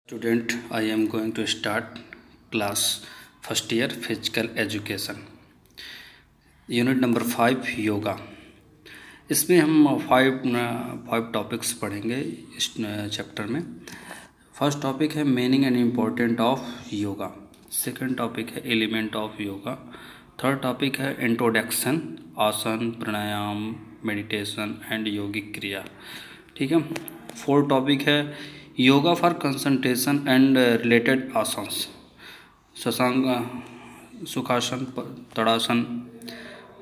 Student, I am going to start class first year physical education. Unit number 5 yoga. इसमें हम five topics पढ़ेंगे इस chapter में। First topic है meaning and important of yoga. Second topic है element of yoga. Third topic है introduction, asana, pranayama, meditation and योगिक क्रिया। ठीक है। फोर्थ टॉपिक है yoga for concentration and related asanas, Shashank, Sukhasana, Tadasana,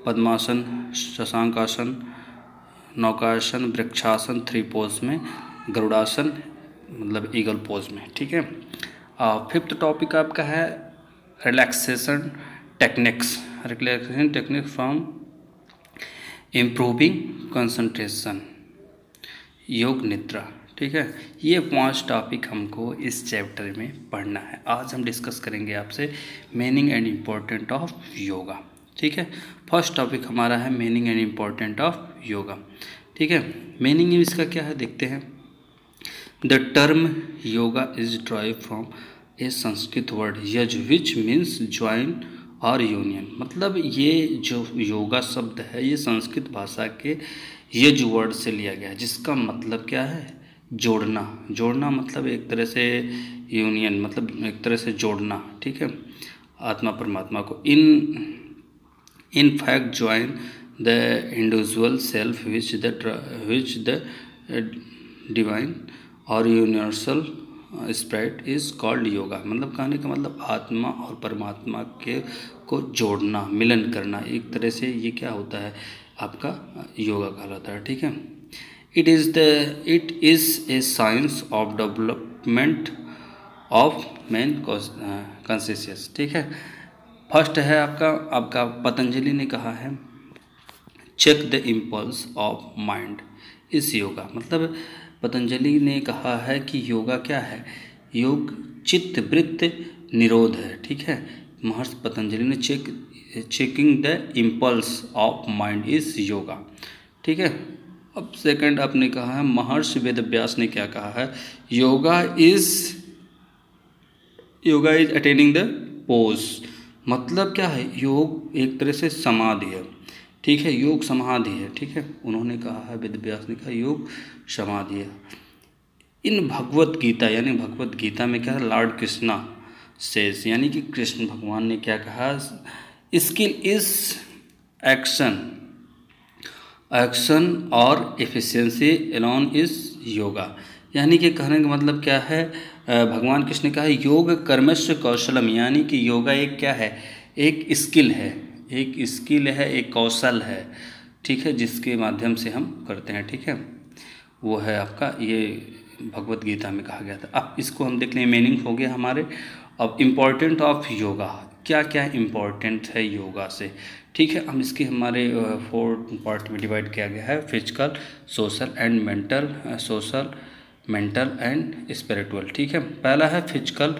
Padmasana, Shashankasana, Naukasana, Vrikshasana, 3 pose में, गरुड़ासन मतलब ईगल पोज में। ठीक है। फिफ्थ टॉपिक आपका है relaxation techniques, relaxation technique from improving concentration, योग निद्रा। ठीक है। ये 5 टॉपिक हमको इस चैप्टर में पढ़ना है। आज हम डिस्कस करेंगे आपसे meaning and important of yoga. ठीक है। फर्स्ट टॉपिक हमारा है meaning and important of yoga. ठीक है। मीनिंग इसका क्या है देखते हैं। The term yoga is drive from a Sanskrit word yuj which means join और यूनियन। मतलब ये जो योगा शब्द है ये संस्कृत भाषा के यज वर्ड से लिया गया है, जिसका मतलब क्या है, जोड़ना। जोड़ना मतलब एक तरह से यूनियन, मतलब एक तरह से जोड़ना। ठीक है। आत्मा परमात्मा को in fact join the individual self which the divine और universal spirit is called yoga. मतलब कहने का मतलब आत्मा और परमात्मा के को जोड़ना, मिलन करना, एक तरह से ये क्या होता है आपका योगा कहलाता है। ठीक है। It is a science of development of man consciousness। ठीक है। फर्स्ट है आपका पतंजलि ने कहा है check the impulse of mind is yoga. मतलब पतंजलि ने कहा है कि योगा क्या है, योग चित्त वृत्त निरोध है। ठीक है। महर्षि पतंजलि ने checking the impulse of mind is yoga. ठीक है। अब सेकंड आपने कहा है महर्षि वेदव्यास ने क्या कहा है, yoga is attaining the pose. मतलब क्या है, योग एक तरह से समाधि है। ठीक है। योग समाधि है। ठीक है। उन्होंने कहा है, वेदव्यास ने कहा योग समाधि है। इन भगवत गीता यानी भगवत गीता में क्या है, लॉर्ड कृष्णा सेज यानी कि कृष्ण भगवान ने क्या कहा, स्किल इज एक्शन और एफिशिएंसी एलोन इज योगा। यानी कि कहने का मतलब क्या है, भगवान कृष्ण ने कहा योग कर्मस्य कौशलम, यानी कि योगा एक क्या है, एक स्किल है, एक कौशल है। ठीक है। जिसके माध्यम से हम करते हैं। ठीक है। वो है आपका ये भगवत गीता में कहा गया था। अब इसको हम देख लें, मीनिंग हो गया हमारे। अब इम्पोर्टेंट ऑफ योगा, क्या क्या इम्पोर्टेंट है योगा से। ठीक है। हम इसके हमारे 4 पार्ट में डिवाइड किया गया है, physical, social and mental and spiritual. ठीक है। पहला है फिजिकल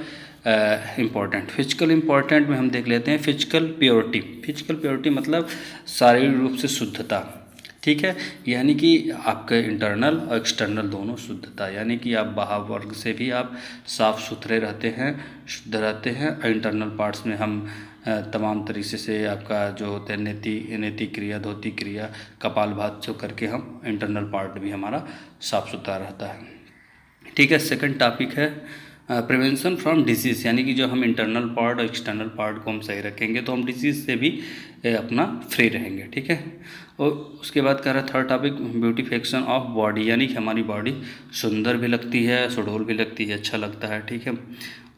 इम्पोर्टेंट। फिजिकल इम्पोर्टेंट में हम देख लेते हैं फिजिकल प्योरिटी मतलब शारीरिक रूप से शुद्धता। ठीक है। यानी कि आपके इंटरनल और एक्सटर्नल दोनों शुद्धता, यानी कि आप बाहर वर्ग से भी आप साफ सुथरे रहते हैं, शुद्ध रहते हैं। और इंटरनल पार्ट्स में हम तमाम तरीके से आपका जो होते हैं नेति क्रिया, धोती क्रिया, कपालभाति जो करके हम इंटरनल पार्ट भी हमारा साफ सुथरा रहता है। ठीक है। सेकंड टॉपिक है प्रिवेंशन फ्रॉम डिजीज़, यानी कि जो हम इंटरनल पार्ट और एक्सटर्नल पार्ट को हम सही रखेंगे तो हम डिजीज़ से भी अपना फ्री रहेंगे। ठीक है। और उसके बाद कह रहा है third topic beautification of body, यानी कि हमारी बॉडी सुंदर भी लगती है, सुडौल भी लगती है, अच्छा लगता है। ठीक है।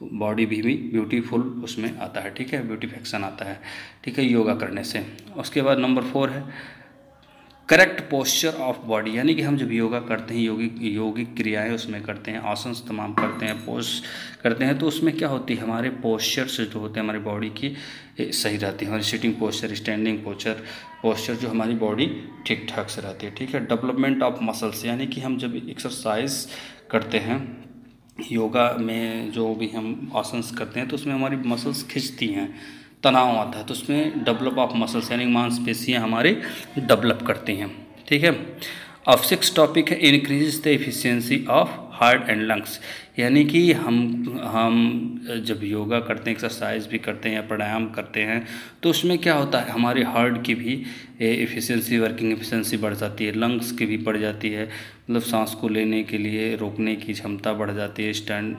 बॉडी भी ब्यूटीफुल उसमें आता है। ठीक है। ब्यूटिफिकेशन आता है। ठीक है, योगा करने से। उसके बाद नंबर 4 है करेक्ट पोस्चर ऑफ बॉडी, यानी कि हम जब योगा करते हैं, योगिक क्रियाएं उसमें करते हैं, आसन तमाम करते हैं, पोज करते हैं, तो उसमें क्या होती है, हमारे पोस्चर से जो होते हैं हमारी बॉडी की सही रहती है। हमारी सिटिंग पोस्चर, स्टैंडिंग पोस्चर जो हमारी बॉडी ठीक ठाक से रहती है। ठीक है। डेवलपमेंट ऑफ मसल्स, यानी कि हम जब एक्सरसाइज करते हैं योगा में, जो भी हम आसन करते हैं तो उसमें हमारी मसल्स खिंचती हैं, तनाव आता है, तो उसमें डेवलप ऑफ मसल्स यानी मांसपेशियाँ हमारे डेवलप करती हैं। ठीक है। अब 6 टॉपिक है increase the efficiency of heart and lungs. यानी कि हम जब योगा करते हैं, एक्सरसाइज भी करते हैं या प्राणायाम करते हैं, तो उसमें क्या होता है, हमारे हार्ट की भी एफिशिएंसी, वर्किंग एफिशिएंसी बढ़ जाती है, लंग्स की भी बढ़ जाती है, मतलब सांस को लेने के लिए रोकने की क्षमता बढ़ जाती है, स्टैंड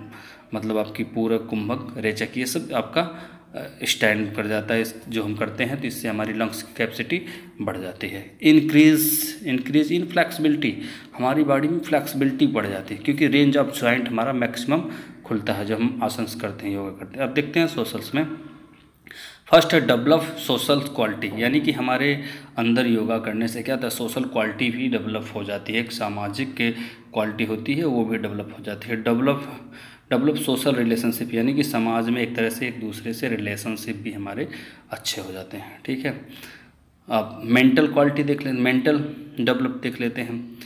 मतलब आपकी पूरा कुंभक, रेचक, ये सब आपका स्टैंड कर जाता है जो हम करते हैं, तो इससे हमारी लंग्स की कैपेसिटी बढ़ जाती है। इंक्रीज इन फ्लेक्सिबिलिटी, हमारी बॉडी में फ्लेक्सिबिलिटी बढ़ जाती है, क्योंकि रेंज ऑफ जॉइंट हमारा मैक्सिमम खुलता है जब हम आसन करते हैं, योगा करते हैं। अब देखते हैं सोशल्स में। फर्स्ट है डेवलप सोशल क्वालिटी, यानी कि हमारे अंदर योगा करने से क्या होता है, सोशल क्वालिटी भी डेवलप हो जाती है, एक सामाजिक के क्वालिटी होती है वो भी डेवलप हो जाती है। डेवलप सोशल रिलेशनशिप, यानी कि समाज में एक तरह से एक दूसरे से रिलेशनशिप भी हमारे अच्छे हो जाते हैं, ठीक है। अब मेंटल क्वालिटी देख लें, मेंटल डेवलप देख लेते हैं।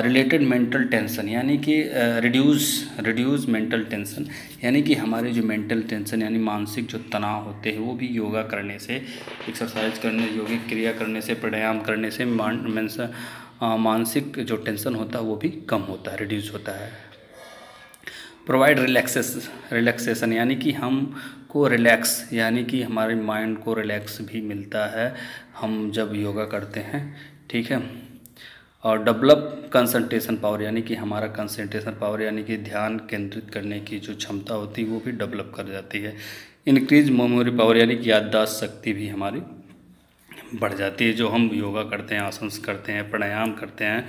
रिलेटेड मेंटल टेंशन, यानी कि रिड्यूस मेंटल टेंशन, यानी कि हमारे जो मेंटल टेंशन यानी मानसिक जो तनाव होते हैं वो भी योगा करने से, एक्सरसाइज करने, योगिक क्रिया करने से, प्राणायाम करने से मानसिक जो टेंशन होता है वो भी कम होता है, रिड्यूस होता है। प्रोवाइड रिलैक्सेशन, यानी कि हमको रिलैक्स, यानी कि हमारे माइंड को रिलैक्स भी मिलता है हम जब योगा करते हैं, ठीक है। और डेवलप कंसंट्रेशन पावर, यानी कि हमारा कंसंट्रेशन पावर यानी कि ध्यान केंद्रित करने की जो क्षमता होती है वो भी डेवलप कर जाती है। इंक्रीज मेमोरी पावर, यानी कि याददाश्त शक्ति भी हमारी बढ़ जाती है। जो हम योगा करते हैं, आसन करते हैं, प्राणायाम करते हैं,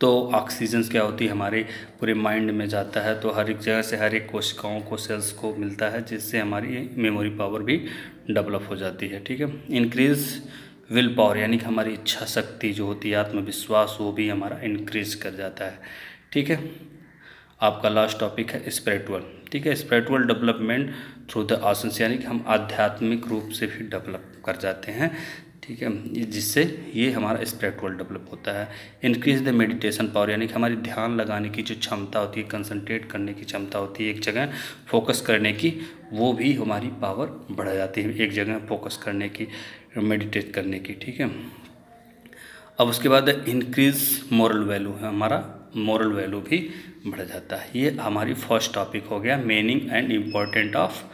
तो ऑक्सीजन क्या होती है हमारे पूरे माइंड में जाता है, तो हर एक जगह से हर एक कोशिकाओं को, सेल्स को मिलता है, जिससे हमारी मेमोरी पावर भी डेवलप हो जाती है, ठीक है। इंक्रीज विल पावर, यानी कि हमारी इच्छा शक्ति जो होती है, आत्मविश्वास, वो भी हमारा इंक्रीज कर जाता है, ठीक है। आपका लास्ट टॉपिक है स्पिरिचुअल, ठीक है। स्पिरिचुअल डेवलपमेंट थ्रू द आसन, यानी कि हम आध्यात्मिक रूप से भी डेवलप कर जाते हैं, ठीक है, जिससे ये हमारा स्पिरिचुअल डेवलप होता है। इंक्रीज द मेडिटेशन पावर, यानी कि हमारी ध्यान लगाने की जो क्षमता होती है, कंसंट्रेट करने की क्षमता होती है, एक जगह फोकस करने की, वो भी हमारी पावर बढ़ जाती है, एक जगह फोकस करने की, मेडिटेट करने की, ठीक है। अब उसके बाद इंक्रीज मोरल वैल्यू है, हमारा मोरल वैल्यू भी बढ़ जाता है। ये हमारी फर्स्ट टॉपिक हो गया, meaning and important of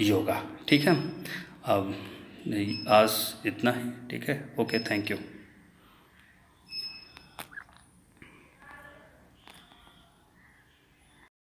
yoga, ठीक है। अब आज इतना ही, ठीक है, ओके, थैंक यू।